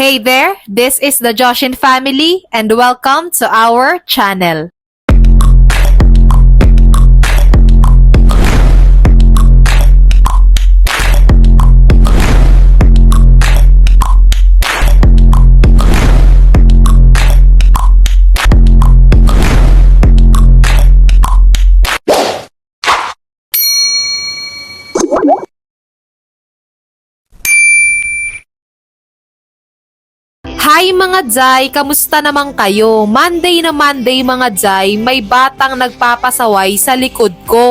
Hey there, this is the Joshin family and welcome to our channel. Hi mga Jai, kamusta naman kayo? Monday na Monday mga Jai, may batang nagpapasaway sa likod ko.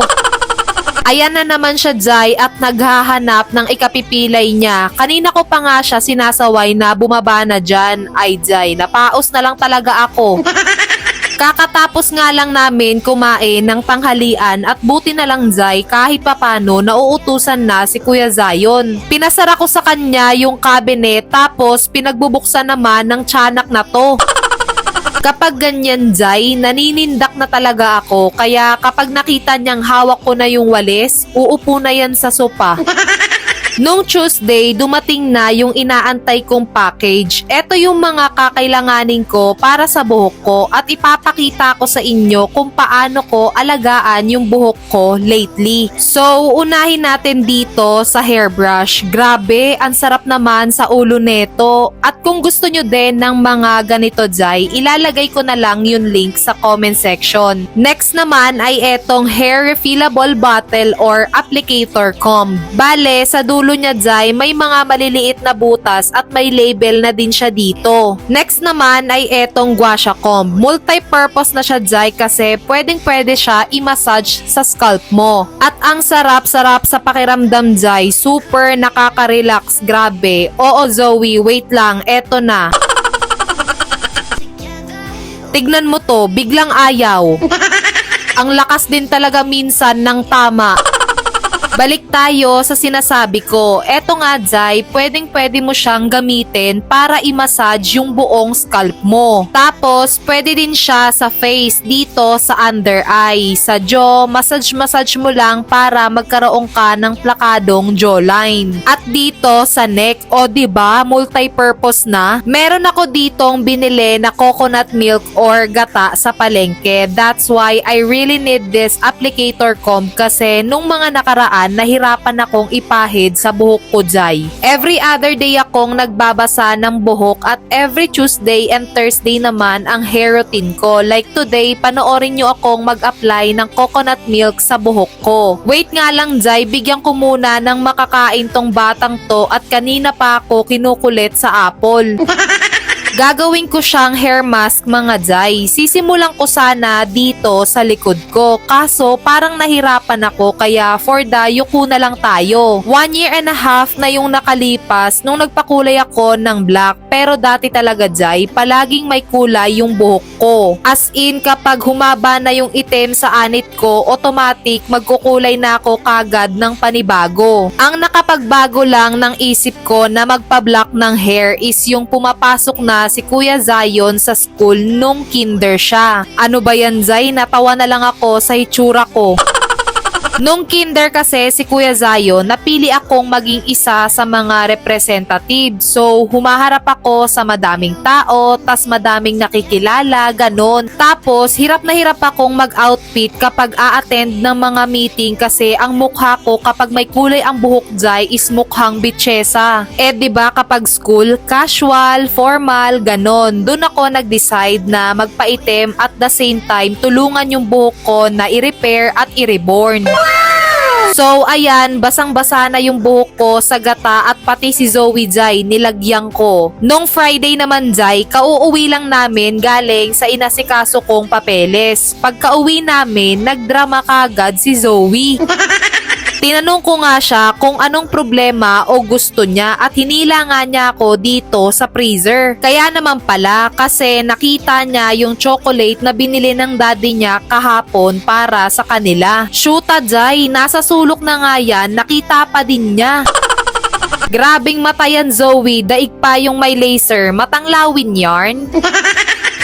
Ayan na naman siya Jai at naghahanap ng ikapipilay niya. Kanina ko pa nga siya sinasaway na bumaba na dyan. Ay Jai, napaos na lang talaga ako. Kakatapos nga lang namin kumain ng tanghalian at buti na lang Zay kahit papano nauutusan na si Kuya Zion. Pinasara ko sa kanya yung cabinet tapos pinagbubuksan naman ng tiyanak na to. Kapag ganyan Zay, naninindak na talaga ako kaya kapag nakita niyang hawak ko na yung walis, uupo na yan sa sopa. Nung Tuesday, dumating na yung inaantay kong package. Ito yung mga kakailanganin ko para sa buhok ko at ipapakita ko sa inyo kung paano ko alagaan yung buhok ko lately. So, unahin natin dito sa hairbrush. Grabe, ang sarap naman sa ulo neto. At kung gusto nyo din ng mga ganito Jai, ilalagay ko na lang yung link sa comment section. Next naman ay etong hair refillable bottle or applicator comb. Bale, sa dulo niya Jai, may mga maliliit na butas at may label na din siya dito. Next naman ay etong gua sha comb. Multi-purpose na siya Jai kasi pwedeng-pwede siya i-massage sa scalp mo. At ang sarap-sarap sa pakiramdam Jai, super nakaka-relax, grabe. Oo Zoe, wait lang, eto na. Tignan mo to, biglang ayaw. Ang lakas din talaga minsan ng tama. Balik tayo sa sinasabi ko. Eto nga Jai, pwedeng-pwede mo siyang gamitin para i-massage yung buong scalp mo. Tapos, pwede din siya sa face, dito sa under eye. Sa jaw, massage mo lang para magkaroon ka ng plakadong jawline. At dito sa neck, o diba, multi-purpose na. Meron ako ditong binili na coconut milk or gata sa palengke. That's why I really need this applicator comb kasi nung mga nakaraan, nahirapan akong ipahid sa buhok ko Jai. Every other day akong nagbabasa ng buhok at every Tuesday and Thursday naman ang hair routine ko. Like today, panoorin nyo akong mag-apply ng coconut milk sa buhok ko. Wait nga lang Jai, bigyan ko muna ng makakain tong batang to at kanina pa ako kinukulit sa apple. Gagawin ko siyang hair mask mga Jai. Sisimulan ko sana dito sa likod ko. Kaso parang nahirapan ako kaya for the yuko na lang tayo. 1 year and a half na yung nakalipas nung nagpakulay ako ng black. Pero dati talaga Jai, palaging may kulay yung buhok ko. As in kapag humaba na yung itim sa anit ko, automatic magkukulay na ako kagad ng panibago. Ang nakapagbago lang ng isip ko na magpa-black ng hair is yung pumapasok na si Kuya Zion sa school nung kinder siya. Ano ba yan Zay? Natawa na lang ako sa itsura ko. Nung kinder kasi si Kuya Zion, napili akong maging isa sa mga representative. So, humaharap ako sa madaming tao, tas madaming nakikilala, ganon. Tapos, hirap na hirap akong mag-outfit kapag a-attend ng mga meeting kasi ang mukha ko kapag may kulay ang buhok Jai is mukhang bitchesa. Eh, diba kapag school, casual, formal, ganon. Doon ako nag-decide na magpaitim at the same time tulungan yung buhok ko na i-repair at i-reborn. So, ayan, basang-basa na yung buhok ko sa gata at pati si Zoe Jai, nilagyan ko. Nung Friday naman Jai, kauuwi lang namin galing sa inasikaso kong papeles. Pagka-uwi namin, nagdrama kagad si Zoe. Tinanong ko nga siya kung anong problema o gusto niya at hinila nga niya ako dito sa freezer. Kaya naman pala kasi nakita niya yung chocolate na binili ng daddy niya kahapon para sa kanila. Shoota Jai, nasa sulok na nga yan, nakita pa din niya. Grabing mata yan Zoe, daig pa yung may laser, matanglawin yarn.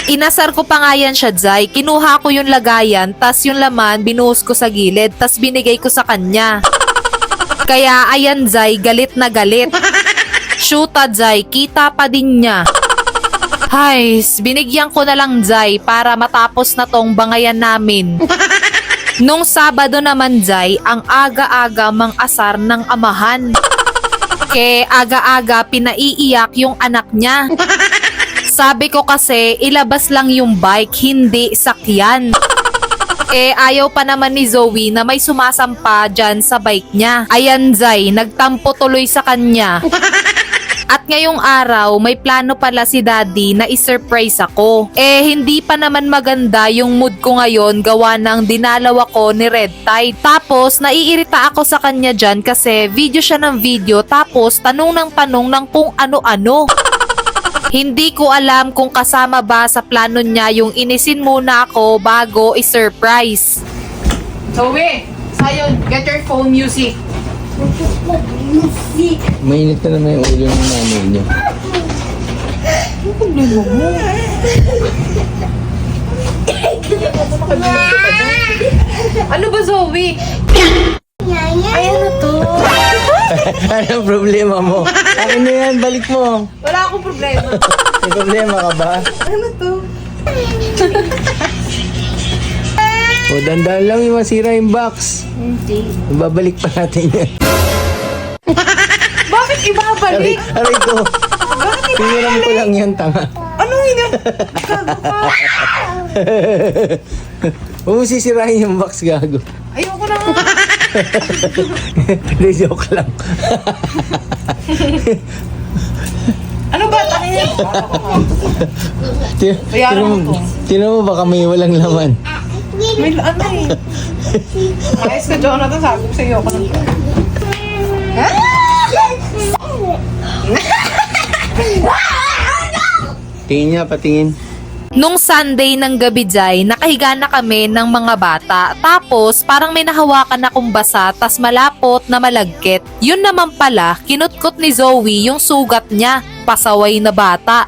Inasar ko pa nga yan siya Jai, kinuha ko yung lagayan, tas yung laman binuhos ko sa gilid, tas binigay ko sa kanya. Kaya ayan Jai, galit na galit. Shoota, Jai, kita pa din niya. Hay, binigyan ko na lang, Jai, para matapos na tong bangayan namin. Nung Sabado naman, Jai, ang aga-aga mang asar ng amahan. Aga-aga pinaiiyak yung anak niya. Sabi ko kasi, ilabas lang yung bike, hindi sakyan. Ayaw pa naman ni Zoe na may sumasampa dyan sa bike niya. Ayan, Zay, nagtampo tuloy sa kanya. At ngayong araw, may plano pala si Daddy na isurprise ako. Hindi pa naman maganda yung mood ko ngayon gawa ng dinalaw ako ni Red Tide. Tapos, naiirita ako sa kanya dyan kasi video siya ng video tapos tanong ng kung ano-ano. Hindi ko alam kung kasama ba sa plano niya yung inisin muna ako bago i-surprise. Zoe, Sayon, get your phone music. Mainit na naman yung ulo ng nanay niyo. Ano problema mo? Ano ba, Zoe? Ay, ano to? Anong problema mo? Akin na yan, balik mo. Wala akong problema. May problema ka ba? Ano to? O, dandan lang yung masira yung box. Hindi. Babalik pa natin yan. Bakit ibabalik? Aray ko. Piniram ko lang yan, tanga. Ano yun? Gago ka. Huwag mo sisirahin yung box, gago. Ayoko na nga. Hindi, joke lang. Ano ba? Tangin. Bayaran mo to. Tinan mo baka may walang laman. May ano eh. Ayos ka, Jonathan. Sabi ko sa'yo ako ng Tingin niya, patingin. Nung Sunday ng gabi, Jai, nakahiga na kami ng mga bata. Tapos, parang may nahawakan akong basa tas malapot na malagkit. Yun naman pala, kinutkot ni Zoe yung sugat niya. Pasaway na bata.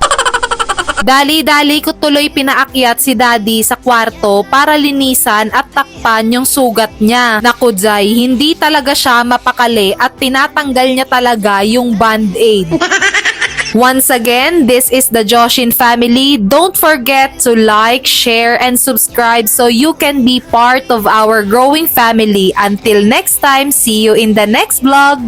Dali-dali ko tuloy pinaakyat si Daddy sa kwarto para linisan at takpan yung sugat niya. Naku, Jai, hindi talaga siya mapakali at tinatanggal niya talaga yung band-aid. Once again, this is the Joshin family. Don't forget to like, share, and subscribe so you can be part of our growing family. Until next time, see you in the next vlog.